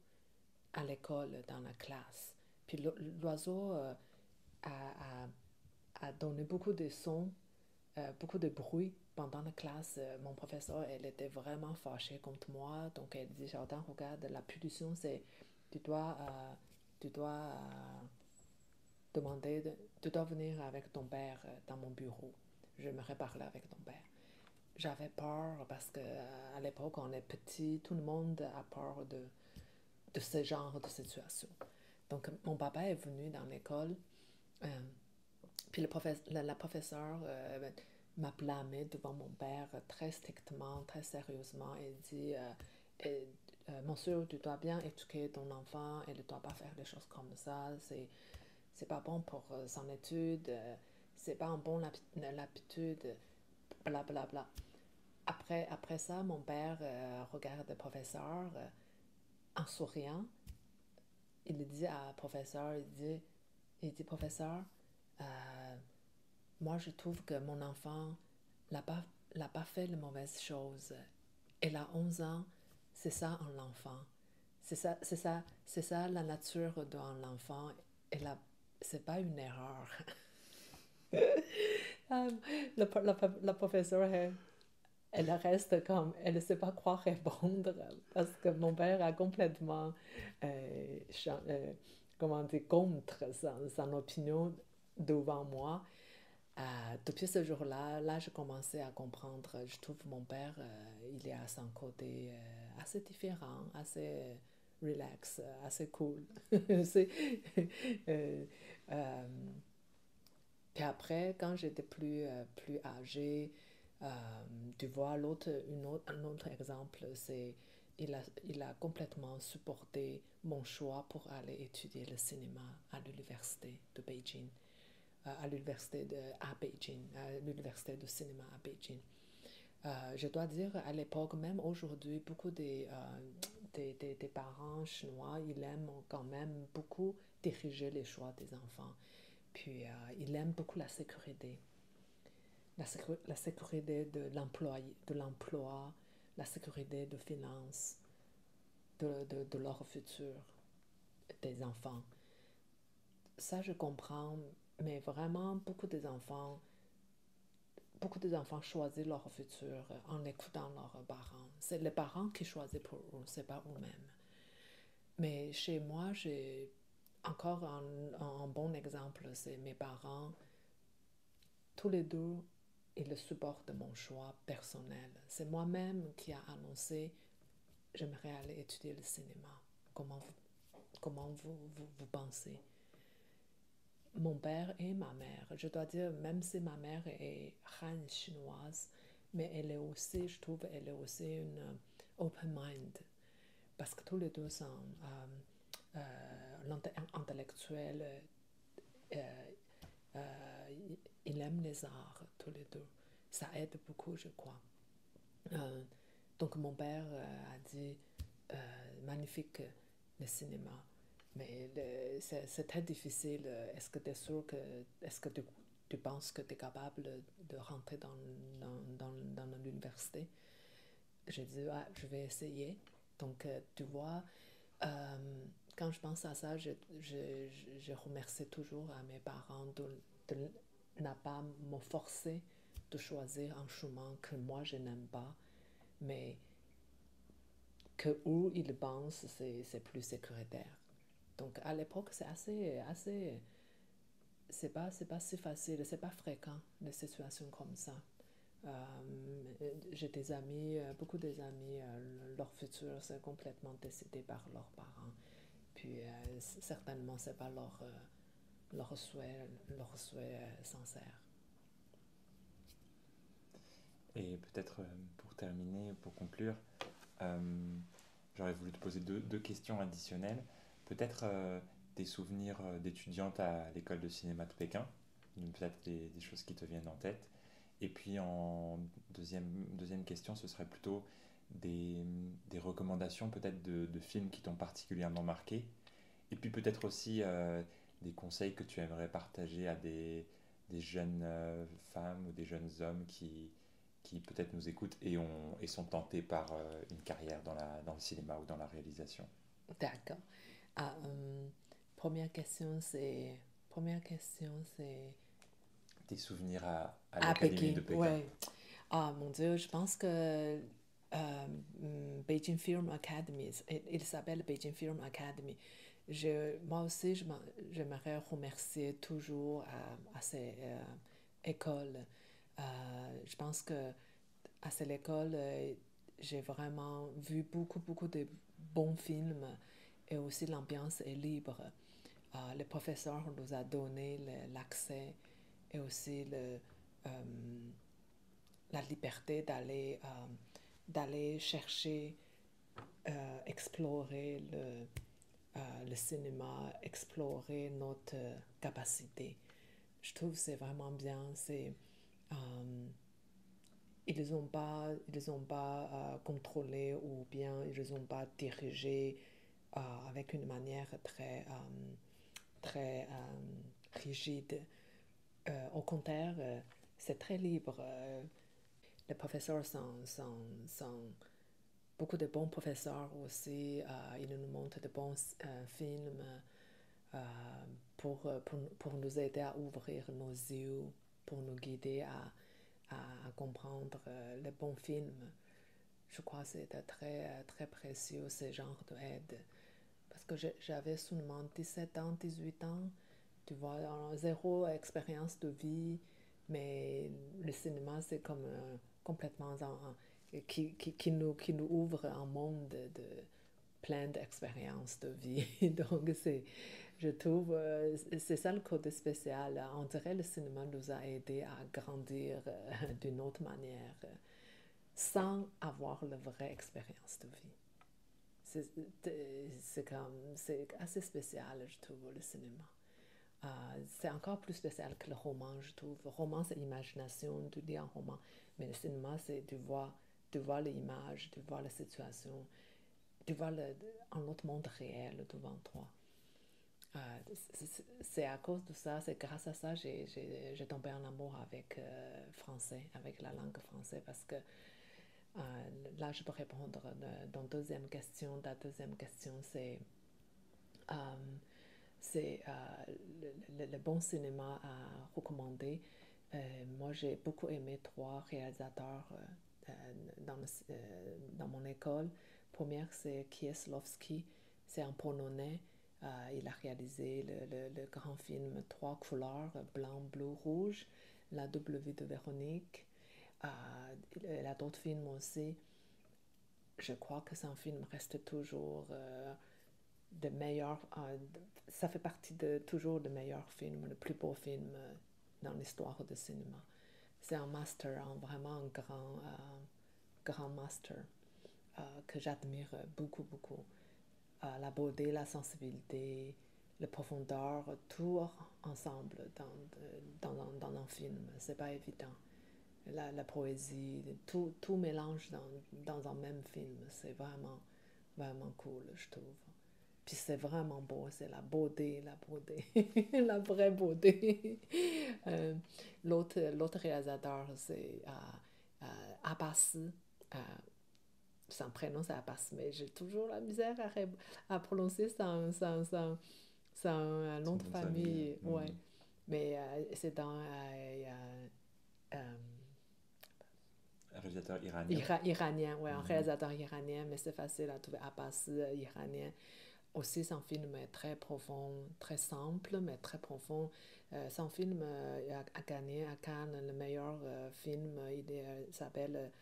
à l'école, dans la classe. Puis l'oiseau a donné beaucoup de sons, beaucoup de bruit pendant la classe. Mon professeur, elle était vraiment fâchée contre moi. Donc elle dit, Jordan, regarde, la punition, c'est tu dois, tu dois tu dois venir avec ton père dans mon bureau. J'aimerais parler avec ton père. J'avais peur parce que à l'époque, on est petit, tout le monde a peur de ce genre de situation. Donc, mon papa est venu dans l'école, puis la professeure m'a blâmé devant mon père très strictement, très sérieusement, et dit Monsieur, tu dois bien éduquer ton enfant, elle ne doit pas faire des choses comme ça, c'est pas bon pour son étude, c'est pas une bonne habitude, bla bla bla. Après ça, mon père regarde le professeur en souriant. Il dit à professeur, il dit professeur, euh, moi je trouve que mon enfant l'a pas fait de mauvaises choses. Elle a 11 ans, c'est ça un enfant. C'est ça la nature d'un enfant. C'est pas une erreur. La professeure, elle reste comme, elle ne sait pas quoi répondre parce que mon père a complètement, comment dire, contre son opinion devant moi. Depuis ce jour-là, là, je commençais à comprendre. Je trouve mon père, il est à son côté assez différent, assez relax, assez cool. C'est, euh, euh, Puis après, quand j'étais plus âgée, euh, tu vois, un autre exemple, c'est il a complètement supporté mon choix pour aller étudier le cinéma à l'université de Beijing, à Beijing, à l'université de cinéma à Beijing. Je dois dire, à l'époque, même aujourd'hui, beaucoup des parents chinois, ils aiment quand même beaucoup diriger les choix des enfants. Puis il aime beaucoup la sécurité. La sécurité de l'emploi, la sécurité de finances, de leur futur, des enfants. Ça, je comprends, mais vraiment, beaucoup des enfants choisissent leur futur en écoutant leurs parents. C'est les parents qui choisissent pour eux, c'est pas eux-mêmes. Mais chez moi, j'ai encore un bon exemple, c'est mes parents. Tous les deux, ils supportent mon choix personnel. C'est moi-même qui a annoncé j'aimerais aller étudier le cinéma. Comment vous pensez? Mon père et ma mère, je dois dire, même si ma mère est Han chinoise, mais elle est aussi, je trouve, elle est aussi une open mind. Parce que tous les deux sont intellectuels, euh, ils aiment les arts, tous les deux. Ça aide beaucoup, je crois. Donc mon père a dit magnifique le cinéma, mais c'est très difficile. Est-ce que tu es sûr que est-ce que tu penses que tu es capable de rentrer dans l'université? J'ai dit je vais essayer. Donc tu vois, quand je pense à ça, je remercie toujours à mes parents de ne pas me forcer de choisir un chemin que moi je n'aime pas, mais que où il pense c'est plus sécuritaire. Donc à l'époque c'est assez c'est pas si facile, c'est pas fréquent des situations comme ça. J'ai des amis, beaucoup des amis, leur futur c'est complètement décidé par leurs parents. Puis certainement c'est pas leur souhait sincère. Et peut-être pour terminer, pour conclure, euh, j'aurais voulu te poser deux questions additionnelles. Peut-être des souvenirs d'étudiante à l'école de cinéma de Pékin, peut-être des choses qui te viennent en tête. Et puis en deuxième question, ce serait plutôt des, des recommandations peut-être de films qui t'ont particulièrement marqué. Et puis peut-être aussi des conseils que tu aimerais partager à des jeunes femmes ou des jeunes hommes qui peut-être nous écoutent et sont tentés par une carrière dans le cinéma ou dans la réalisation. D'accord. Ah, première question c'est première question c'est Tes souvenirs à à l'Académie Pékin. de Pékin. Ouais. Ah mon Dieu, je pense que Beijing Film Academy, il s'appelle Beijing Film Academy. Moi aussi, j'aimerais remercier toujours à ces écoles. Je pense que à cette école, j'ai vraiment vu beaucoup de bons films et aussi l'ambiance est libre. Le professeur nous a donné l'accès et aussi euh, la liberté d'aller chercher, explorer le cinéma, explorer notre capacité. Je trouve que c'est vraiment bien. Ils ont pas contrôlé ou bien ils ont pas dirigé avec une manière très rigide. Au contraire, c'est très libre. Les professeurs sont beaucoup de bons professeurs aussi. Ils nous montrent de bons films euh, pour nous aider à ouvrir nos yeux, pour nous guider à comprendre les bons films. Je crois que c'était très précieux ce genre d'aide. Parce que j'avais seulement 17 ans, 18 ans, tu vois, zéro expérience de vie, mais le cinéma, c'est comme complètement qui nous ouvre un monde de plein d'expériences de vie. Donc, je trouve, c'est ça le côté spécial. On dirait que le cinéma nous a aidés à grandir d'une autre manière, sans avoir la vraie expérience de vie. C'est assez spécial, je trouve, le cinéma. C'est encore plus spécial que le roman, je trouve. Le roman, c'est l'imagination, tu lis un roman. Mais le cinéma, c'est tu vois l'image, tu vois la situation, tu vois un autre monde réel devant toi. C'est à cause de ça, c'est grâce à ça j'ai tombé en amour avec français, avec la langue française, parce que là, je peux répondre dans deuxième question. La deuxième question, euh, c'est le bon cinéma à recommander. Moi, j'ai beaucoup aimé trois réalisateurs dans mon école. Première, c'est Kieslowski, c'est un Polonais. Il a réalisé le grand film Trois couleurs, blanc, bleu, rouge, La W de Véronique. Il a d'autres films aussi. Je crois que son film reste toujours de meilleurs. Ça fait partie de toujours de meilleurs films, le plus beau film dans l'histoire du cinéma. C'est un master, vraiment un grand master que j'admire beaucoup. La beauté, la sensibilité, la profondeur, tout ensemble dans un film. C'est pas évident. La poésie, tout mélange dans un même film. C'est vraiment cool, je trouve. Puis c'est vraiment beau, c'est la beauté, la vraie beauté. Euh, l'autre réalisateur, c'est Abbas. Euh, son prénom, c'est Abbas, mais j'ai toujours la misère à prononcer son nom Son de nom de famille. famille. Ouais. Mais c'est dans réalisateur iranien. Iranien, ouais, un Mhm. réalisateur iranien, mais c'est facile à trouver. Abbas, iranien. Aussi, son film est très profond, très simple, mais très profond. Son film a gagné à Cannes le meilleur film. S'appelle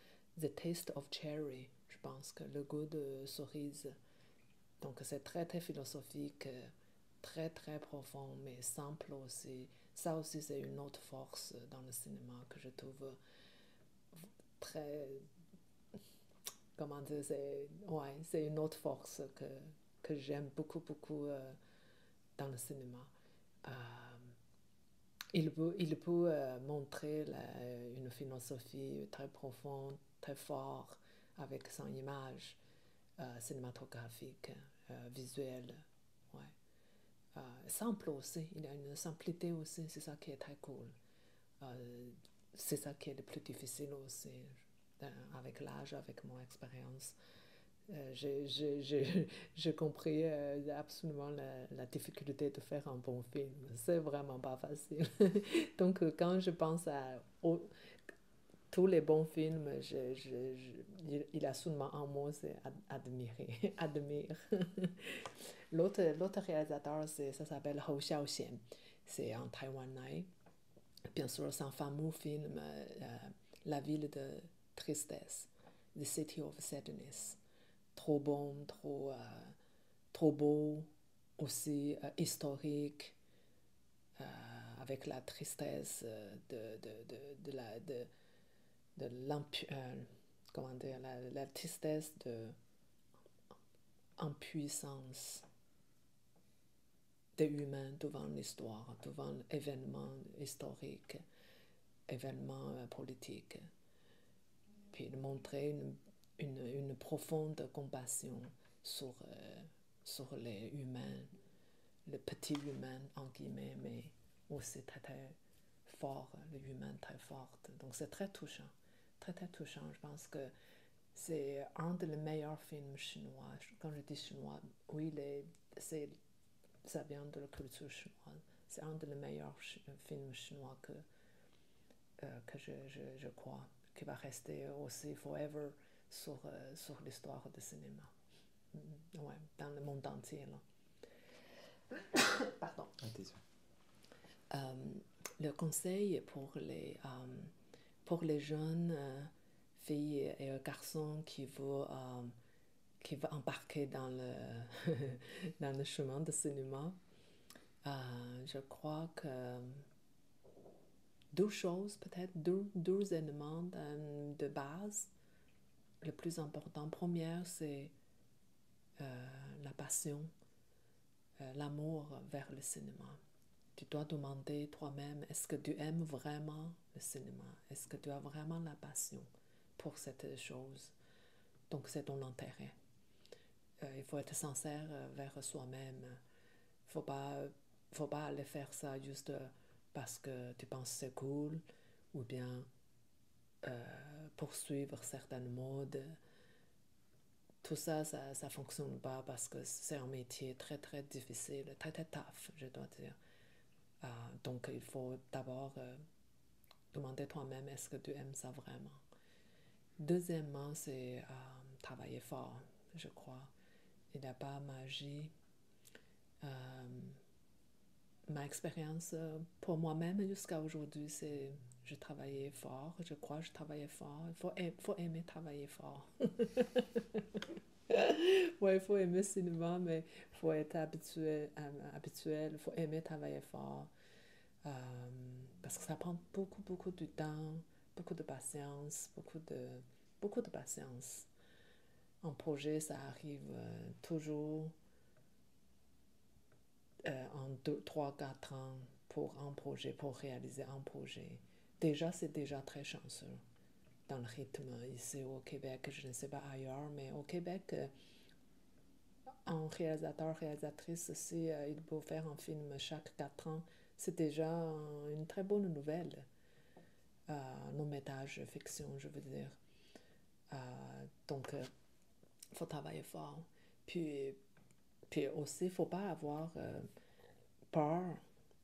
The Taste of Cherry, je pense, que le goût de cerise. Donc, c'est très, très philosophique, très, très profond, mais simple aussi. Ça aussi, c'est une autre force dans le cinéma que je trouve très, comment dire, c'est une autre force que j'aime beaucoup, beaucoup dans le cinéma. Euh, il peut montrer une philosophie très profonde, très forte, avec son image cinématographique, visuelle. Ouais. Simple aussi, il y a une simplicité aussi, c'est ça qui est très cool. Euh, c'est ça qui est le plus difficile aussi, avec l'âge, avec mon expérience. J'ai compris absolument la difficulté de faire un bon film. C'est vraiment pas facile. Donc, quand je pense à tous les bons films, il a seulement un mot, c'est admirer. Admire. L'autre réalisateur, ça s'appelle Hou Xiaoxian. C'est un Taïwanais. Bien sûr, c'est un fameux film, La ville de tristesse, The City of Sadness. Trop bon, trop beau, aussi historique, avec la tristesse de comment dire, la tristesse de impuissance des humains devant l'histoire, devant l'événement historique, événement politique. Puis de montrer une profonde compassion sur les humains, le petit humain, en guillemets, mais aussi très, très fort, le humain très fort. Donc c'est très touchant, très, très touchant. Je pense que c'est un des meilleurs films chinois. Quand je dis chinois, oui, ça vient de la culture chinoise. C'est un des meilleurs films chinois que je crois, qui va rester aussi forever sur l'histoire du cinéma. Ouais, dans le monde entier. Pardon. Euh, le conseil pour les jeunes filles et garçons qui veulent embarquer dans dans le chemin du cinéma, je crois que deux choses, peut-être deux éléments de base. Le plus important, première, c'est la passion, l'amour vers le cinéma. Tu dois demander toi-même, est-ce que tu aimes vraiment le cinéma? Est-ce que tu as vraiment la passion pour cette chose? Donc c'est ton intérêt. Il faut être sincère vers soi-même. Faut pas aller faire ça juste parce que tu penses que c'est cool ou bien poursuivre certaines modes. Tout ça, ça fonctionne pas parce que c'est un métier très, très difficile, très, très tough, je dois dire. Donc, il faut d'abord demander toi-même, est-ce que tu aimes ça vraiment? Deuxièmement, c'est travailler fort, je crois. Il n'y a pas magie. Ma expérience pour moi-même jusqu'à aujourd'hui, c'est je travaillais fort, je crois que je travaillais fort. Il faut aimer travailler fort. Ouais, il faut aimer le cinéma, mais il faut être habituel, il faut aimer travailler fort. Euh, Parce que ça prend beaucoup, beaucoup de temps, beaucoup de patience, beaucoup de patience. Un projet, ça arrive toujours en 2, 3, 4 ans pour un projet, pour réaliser un projet. Déjà, c'est déjà très chanceux dans le rythme ici au Québec. Je ne sais pas ailleurs, mais au Québec, un réalisateur, réalisatrice, si il peut faire un film chaque 4 ans, c'est déjà une très bonne nouvelle. Long métrage fiction, je veux dire. Donc, il faut travailler fort. Puis aussi, il ne faut pas avoir peur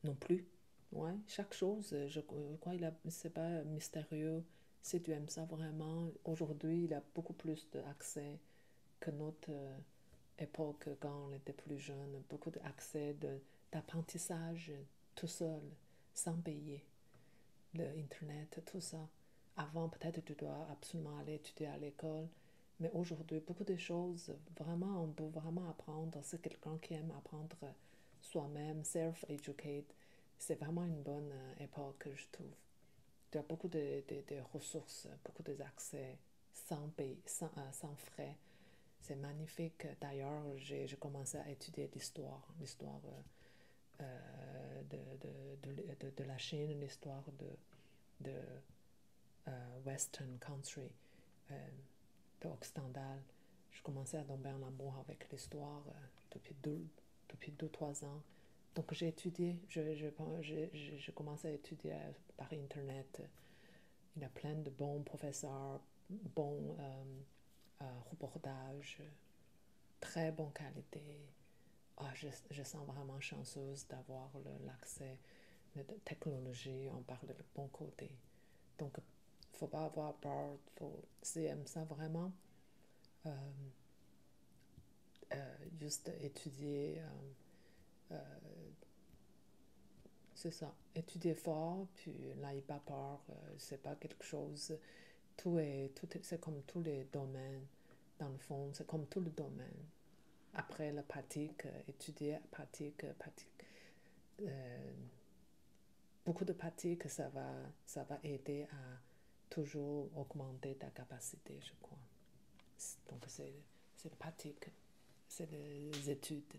non plus. Ouais, chaque chose, je crois, c'est pas mystérieux. Si tu aimes ça vraiment, aujourd'hui, il y a beaucoup plus d'accès que notre époque quand on était plus jeune. Beaucoup d'accès d'apprentissage tout seul, sans payer. Le Internet, tout ça. Avant, peut-être tu dois absolument aller étudier à l'école. Mais aujourd'hui, beaucoup de choses, vraiment, on peut vraiment apprendre. C'est quelqu'un qui aime apprendre soi-même, self-educate. C'est vraiment une bonne époque, je trouve. Tu as beaucoup de ressources, beaucoup d'accès sans, sans frais. C'est magnifique. D'ailleurs, j'ai commencé à étudier l'histoire de la Chine, l'histoire de Western Country, de Occidental. Je commençais à tomber en amour avec l'histoire depuis 2-3 ans. Donc j'ai étudié, je commençais à étudier par Internet. Il y a plein de bons professeurs, bons reportages, très bonne qualité. Je sens vraiment chanceuse d'avoir l'accès à la technologie, on parle de bon côté. Donc, il ne faut pas avoir peur. Si aime ça vraiment, juste étudier, c'est ça, étudier fort, puis n'ayez pas peur, c'est pas quelque chose, c'est comme tous les domaines, dans le fond, c'est comme tout le domaine. Après la pratique, étudier, pratique, beaucoup de pratique, ça va aider à toujours augmenter ta capacité, je crois. Donc, c'est pratique, c'est des études.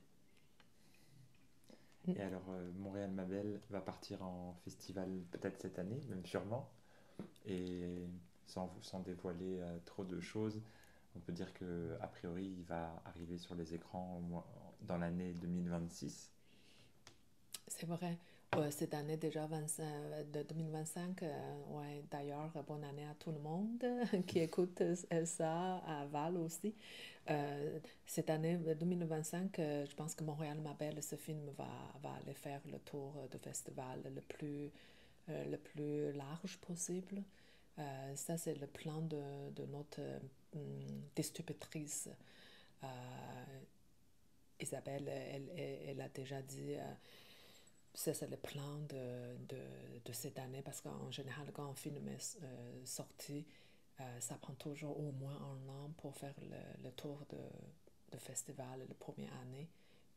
Et alors, Montréal Mabel va partir en festival peut-être cette année, même sûrement. Et sans dévoiler trop de choses, on peut dire que a priori, il va arriver sur les écrans dans l'année 2026. C'est vrai. Cette année déjà 2025, ouais, d'ailleurs, bonne année à tout le monde qui écoute ça, à Val aussi. Cette année 2025, je pense que Montréal Mabel, ce film va aller faire le tour du festival le plus large possible. Ça, c'est le plan de notre distributrice. Euh, Isabelle, elle a déjà dit, ça c'est le plan de cette année, parce qu'en général, quand un film est sorti, ça prend toujours au moins un an pour faire le tour de festival, la première année.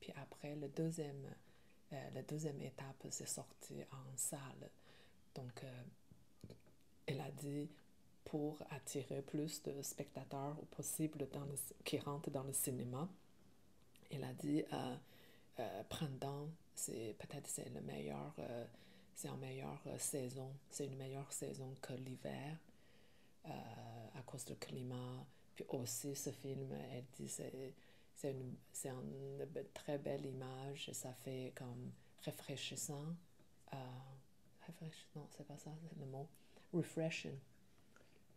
Puis après, la deuxième étape, c'est sorti en salle. Donc, elle a dit, pour attirer plus de spectateurs possible qui rentrent dans le cinéma, elle a dit printemps, c'est le meilleur, c'est une meilleure saison, c'est une meilleure saison que l'hiver à cause du climat. Puis aussi ce film, elle dit c'est une très belle image, ça fait comme rafraîchissant. Euh, non, c'est pas ça, c'est le mot. Refreshing.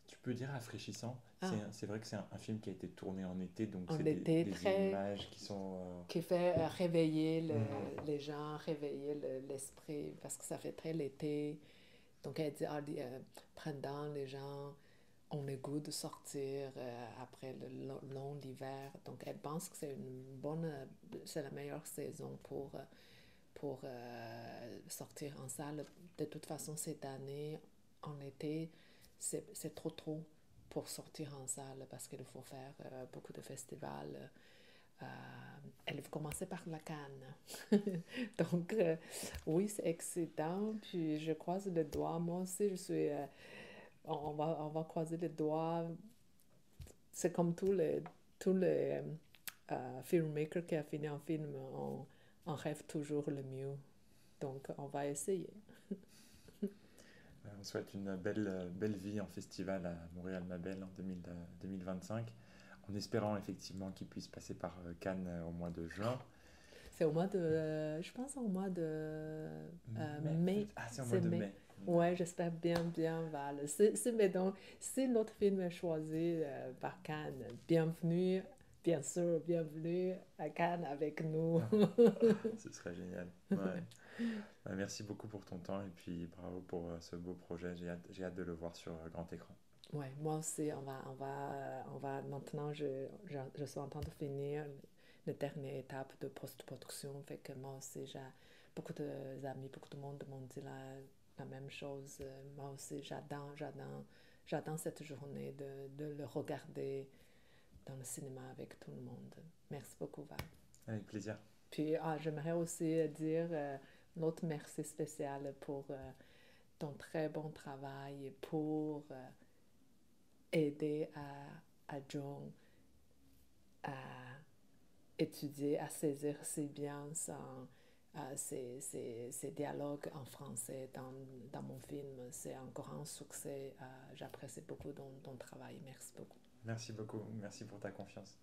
Tu peux dire rafraîchissant. Ah, C'est vrai que c'est un film qui a été tourné en été, donc en c'est été des très images qui sont... qui fait réveiller Mhm. les gens, réveiller l'esprit, parce que ça fait très l'été. Donc elle dit, printemps, les gens ont le goût de sortir après le long hiver. Donc elle pense que c'est la meilleure saison pour sortir en salle. De toute façon, cette année, en été, c'est trop tôt pour sortir en salle parce qu'il faut faire beaucoup de festivals. Euh, Elle veut commencer par la Cannes. Donc, oui, c'est excitant. Puis, je croise les doigts. Moi aussi, on va croiser les doigts. C'est comme tous les filmmakers qui a fini un film. On rêve toujours le mieux. Donc, on va essayer. On souhaite une belle vie en festival à Montréal Mabel en 2025, en espérant effectivement qu'il puisse passer par Cannes au mois de juin. C'est au mois de, je pense au mois de Mai, mai. ah, c'est au mois C'est de mai. mai. Ouais, j'espère bien, Val. Mais donc, si notre film est choisi par Cannes, bienvenue, bien sûr, bienvenue à Cannes avec nous. Ce serait génial. Ouais. Merci. merci beaucoup pour ton temps et puis bravo pour ce beau projet. J'ai hâte de le voir sur grand écran. Ouais, moi aussi, maintenant, je suis en train de finir la dernière étape de post-production, fait que moi aussi, j'ai beaucoup d'amis, beaucoup de monde m'ont dit la même chose. Moi aussi, j'attends cette journée de le regarder dans le cinéma avec tout le monde. Merci beaucoup, Val. Avec plaisir. Puis, j'aimerais aussi dire un autre merci spécial pour ton très bon travail et pour aider à John à étudier, à saisir si bien ces dialogues en français dans mon film. C'est un grand succès. J'apprécie beaucoup ton travail. Merci beaucoup. Merci beaucoup. Merci pour ta confiance.